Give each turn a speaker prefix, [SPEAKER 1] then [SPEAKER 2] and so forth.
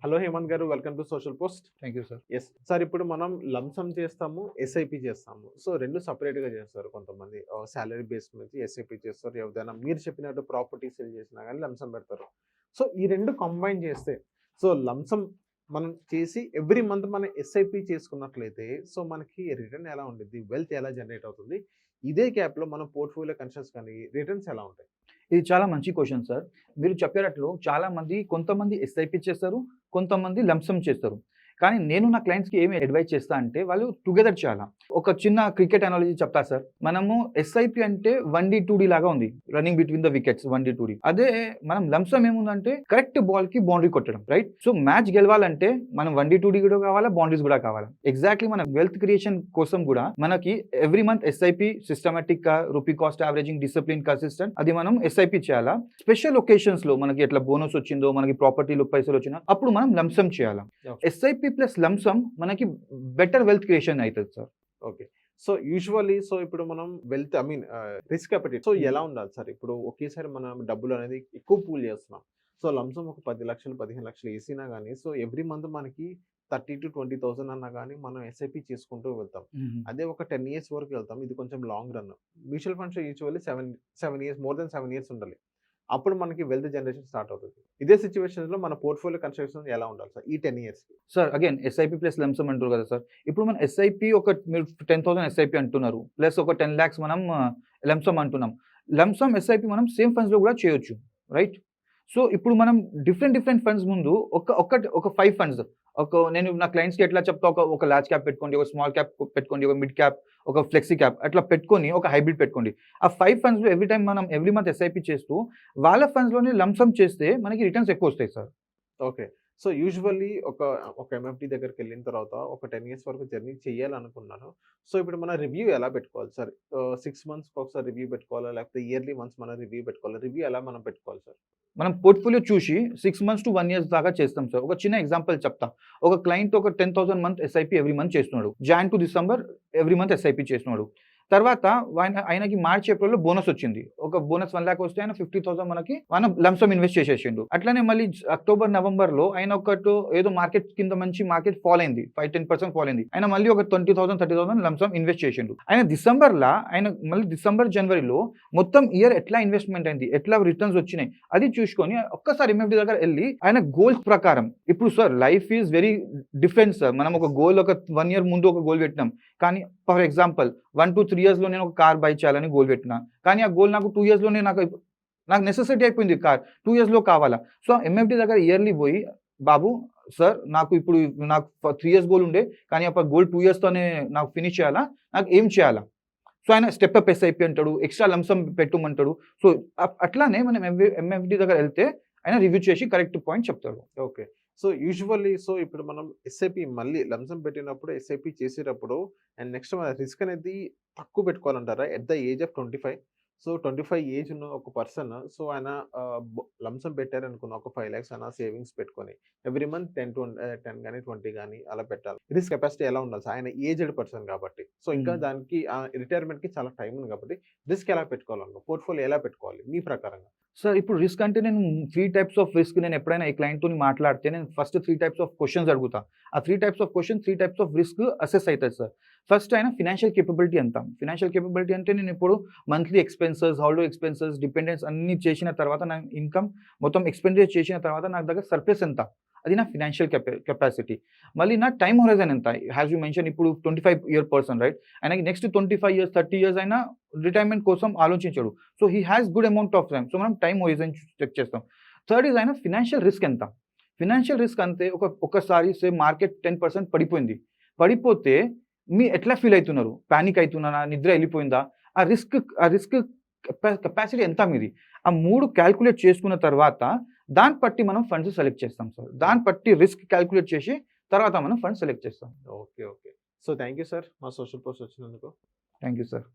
[SPEAKER 1] Hello Hemant garu, welcome to social post.
[SPEAKER 2] Thank you sir.
[SPEAKER 1] Yes sir, ఇప్పుడు మనం lump sum చేస్తాము, SIP చేస్తాము. సో రెండు సపరేట్గా చేస్తారు. కొంతమంది సాలరీ బేస్ మీద ఎస్ఐపి చేస్తారు. ఏదైనా మీరు చెప్పినట్టు ప్రాపర్టీ సేల్ చేసినా కానీ లంసమ్ పెడతారు. సో ఈ రెండు కంబైన్ చేస్తే, సో లంసమ్ మనం చేసి ఎవ్రీ మంత్ మనం ఎస్ఐపి చేసుకున్నట్లయితే సో మనకి రిటర్న్ ఎలా ఉంటుంది, వెల్త్ ఎలా జనరేట్ అవుతుంది, ఇదే గ్యాప్లో మన పోర్ట్ఫోలియో కన్షన్స్ కానీ రిటర్న్స్ ఎలా ఉంటాయి?
[SPEAKER 2] ఇది చాలా మంచి క్వశ్చన్ సార్. మీరు చెప్పేటట్లు కొంతమంది ఎస్ఐపి చేస్తారు, కొంతమంది లంసమ్ చేస్తారు. కానీ నేను నా క్లయింట్స్‌కి ఏమి అడ్వైస్ చేస్తా అంటే వాళ్ళు టుగెదర్ చేయాలా. ఒక చిన్న క్రికెట్ అనాలజీ చెప్తా సార్. మనము ఎస్ఐపి అంటే 1D, 2D లాగా ఉంది. Running between the wickets 1D, 2D. అదే మనం లంసమ్ ఏముందంటే కరెక్ట్ బాల్‌కి బౌండరీ కొట్టడం, రైట్? సో మ్యాచ్ గెలవాలంటే మనం 1D, 2D కూడా కావాలా, బౌండరీస్ కూడా కావాలా. ఎగ్జాక్ట్‌లీ మన వెల్త్ క్రియేషన్ కోసం కూడా మనకి ఎవ్రీ మంత్ ఎస్ఐపి సిస్టమాటిక్‌గా rupee cost averaging discipline consistent అది మనం ఎస్ఐపి చేయాలా. స్పెషల్ ఒకేషన్స్‌లో మనకి ఎట్లా బోనస్ వచ్చిందో, మనకి ప్రాపర్టీలో పైసలు వచ్చినా అప్పుడు మనం లంసమ్ చేయాలా. ఎస్ఐపి ప్లస్ లంసమ్ మనకి బెటర్ వెల్త్ క్రియేషన్ అవుతుంది సార్.
[SPEAKER 1] ఓకే. సో యూజువల్లీ ఇప్పుడు మనం వెల్త్ రిస్క్ అపెటిట్ సో ఎలా ఉండాలి సార్? ఇప్పుడు ఒకేసారి మనం డబ్బులు అనేది ఎక్కువ పూల్ చేస్తున్నాం. సో లంసమ్ ఒక 10 లక్షలు 15 లక్షలు వేసినా కానీ సో ఎవ్రీ మంత్ మనకి 30,000 to 20,000 అన్నా కానీ మనం ఎస్ఐపి చేసుకుంటూ వెళ్తాం. అదే ఒక 10 years వరకు వెళ్తాం. ఇది కొంచెం long run. Mutual funds usually 7 years, more than 7 years ఉండాలి. అప్పుడు మనకి వెల్త్ జనరేషన్ స్టార్ట్ అవుతుంది. ఇదే సిచ్యువేషన్స్లో మన పోర్ట్ఫోలియో కన్స్ట్రక్షన్ ఎలా ఉండాలి సార్ ఈ 10 years?
[SPEAKER 2] Sir again SIP plus lump sum అంటారు కదా సార్. ఇప్పుడు మన ఎస్ఐపి మీరు 10,000 ఎస్ఐపి అంటున్నారు, ప్లస్ ఒక 10 lakhs మనం లంసమ్ అంటున్నాం. లంసమ్ ఎస్ఐపి మనం సేమ్ ఫండ్స్లో కూడా చేయొచ్చు, రైట్? సో ఇప్పుడు మనం డిఫరెంట్ ఫండ్స్ ముందు ఒక 5 ఫండ్స్ నేను నా క్లయింట్స్కి ఎట్లా చెప్తా, ఒక లార్జ్ క్యాప్ పెట్టుకోండి, ఒక స్మాల్ క్యాప్ పెట్టుకోండి, ఒక మిడ్ క్యాప్, ఒక ఫ్లెక్సీ క్యాప్ అట్లా పెట్టుకొని ఒక హైబ్రిడ్ పెట్టుకోండి. ఆ 5 ఫండ్స్లో ఎవ్రీ మంత్ ఎస్ఐపి చేస్తూ వాళ్ళ ఫండ్స్లోనే లంసమ్ చేస్తే మనకి రిటర్న్స్ ఎక్కువ వస్తాయి సార్.
[SPEAKER 1] ఓకే. సో యూజువల్లీ ఒక ఎంఎఫ్డి దగ్గరికి వెళ్ళిన తర్వాత ఒక 10 years వరకు జర్నీ చేయాలనుకున్నాను. సో ఇప్పుడు మన రివ్యూ ఎలా పెట్టుకోవాలి సార్? 6 months ఒకసారి రివ్యూ పెట్టుకోవాలా, లేకపోతే ఇయర్లీ వన్స్ మనం రివ్యూ పెట్టుకోవాలా? రివ్యూ ఎలా మనం పెట్టుకోవాలి సార్?
[SPEAKER 2] మనం పోర్ట్ఫోలియో చూసి 6 months to 1 year దాకా చేస్తాం సార్. ఒక చిన్న ఎగ్జాంపుల్ చెప్తా. ఒక క్లయింట్ ఒక 10,000 మంత్ ఎస్ఐపి ఎవ్రీ మంత్ చేస్తున్నాడు. Jan to December every month SIP చేస్తున్నాడు. తర్వాత ఆయనకి మార్చ్ ఏప్రిల్లో బోనస్ వచ్చింది. ఒక బోనస్ 1 lakh వస్తే ఆయన 50,000 మనకి లంసమ్ ఇన్వెస్ట్ చేసేసిండు. అట్లనే మళ్ళీ అక్టోబర్ నవంబర్లో ఆయన ఏదో మార్కెట్ కింద మంచి మార్కెట్ ఫాల్ అయింది, 5-10% ఫాల్ అయింది. ఆయన మళ్ళీ ఒక 20,000 30,000 లంసమ్ ఇన్వెస్ట్ చేసిండు. ఆయన మళ్ళీ డిసెంబర్ జనవరిలో మొత్తం ఇయర్ ఎట్లా ఇన్వెస్ట్మెంట్ అయింది, ఎట్లా రిటర్న్స్ వచ్చినాయి అది చూసుకొని ఒక్కసారి ఎంఎఫ్డి దగ్గర వెళ్ళి ఆయన గోల్స్ ప్రకారం, ఇప్పుడు sir life is very different sir. మనం ఒక గోల్ ఒక 1 year ముందు ఒక గోల్ పెట్టినాం, కానీ ఫర్ ఎగ్జాంపుల్ 1 to 3 yearsలో నేను ఒక కార్ బై చేయాలని గోల్ పెట్టినా, కానీ ఆ గోల్ నాకు 2 yearsలోనే నాకు నెసెసిటీ అయిపోయింది, కార్ 2 yearsలో కావాలా. సో ఎంఎఫ్డి దగ్గర ఇయర్లీ పోయి, బాబు సార్ నాకు 3 years గోల్ ఉండే, కానీ ఆ గోల్ 2 yearsతోనే నాకు ఫినిష్ చేయాలా, నాకు ఏం చేయాలా? సో ఆయన స్టెప్ అప్ ఎస్ఐపి అంటాడు, ఎక్స్ట్రా లంసమ్ పెట్టమంటాడు. సో అట్లానే మనం ఎంఎఫ్డి దగ్గర వెళ్తే ఆయన రివ్యూ చేసి కరెక్ట్ పాయింట్ చెప్తాడు.
[SPEAKER 1] ఓకే. సో యూజువల్లీ ఇప్పుడు మనం ఎస్ఐపి మళ్ళీ లంసమ్ పెట్టినప్పుడు ఎస్ఐపి చేసేటప్పుడు అండ్ నెక్స్ట్ మన రిస్క్ అనేది తక్కువ పెట్టుకోవాలంటారా? At the age of 25. So 25 age ఉన్న ఒక పర్సన్ సో ఆయన లంసమ్ పెట్టారనుకున్న ఒక 5 lakhs అయినా సేవింగ్స్ పెట్టుకొని ఎవ్రీ మంత్ 10 కానీ 20 కానీ అలా పెట్టాలి. రిస్క్ కెపాసిటీ ఎలా ఉండాలి? ఆయన ఏజ్డ్ పర్సన్ కాబట్టి సో ఇంకా దానికి రిటైర్మెంట్కి చాలా టైం ఉంది కాబట్టి రిస్క్ ఎలా పెట్టుకోవాలన్నా, పోర్ట్ఫోలియో ఎలా పెట్టుకోవాలి మీ ప్రకారంగా?
[SPEAKER 2] సార్ ఇప్పుడు రిస్క్ అంటే నేను 3 types ఆఫ్ రిస్క్ నేను ఎప్పుడైనా ఈ క్లయింట్తో మాట్లాడితే నేను ఫస్ట్ 3 types ఆఫ్ క్వశ్చన్స్ అడుగుతా. ఆ 3 types of question 3 types of risk assess అవుతుంది సార్. ఫస్ట్ ఆయన ఫినాన్షియల్ కేపబిలిటీ ఎంత. ఫినాన్షియల్ కేపబిలిటీ అంటే నేను ఇప్పుడు monthly expenses, holiday expenses, dependence అన్ని చేసిన తర్వాత నా ఇన్కమ్ మొత్తం ఎక్స్పెండిచర్ చేసిన తర్వాత నాకు దగ్గర సర్ప్లస్ ఎంత, అది నా ఫినాన్షియల్ కెపాసిటీ. మళ్ళీ నా టైం హొరైజన్ ఎంత. హ్యాస్ యూ మెన్షన్ ఇప్పుడు 25-year పర్సన్, రైట్? ఆయనకి నెక్స్ట్ 25 years 30 years అయినా రిటైర్మెంట్ కోసం ఆలోచించాడు. So he has good amount of time. So మనం టైం హొరైజన్ చెక్ చేస్తాం. థర్డ్ ఈజ్ ఆయన ఫినాన్షియల్ రిస్క్ ఎంత. ఫినాన్షియల్ రిస్క్ అంతే ఒకసారి సే మార్కెట్ 10% పడిపోతే మీ ఎట్లా ఫీల్ అవుతున్నారు? పానిక్ అవుతున్నారా, నిద్ర వెళ్ళిపోయిందా? ఆ రిస్క్ కెపాసిటీ ఎంత మీది? ఆ 3 క్యాల్కులేట్ చేసుకున్న తర్వాత దాన్ని బట్టి మనం ఫండ్స్ సెలెక్ట్ చేస్తాం సార్. దాన్ని బట్టి రిస్క్ క్యాల్కులేట్ చేసి తర్వాత మనం ఫండ్స్ సెలెక్ట్ చేస్తాం.
[SPEAKER 1] Okay. So thank you sir మా సోషల్ పోస్ట్ వచ్చినందుకు.
[SPEAKER 2] Thank you sir.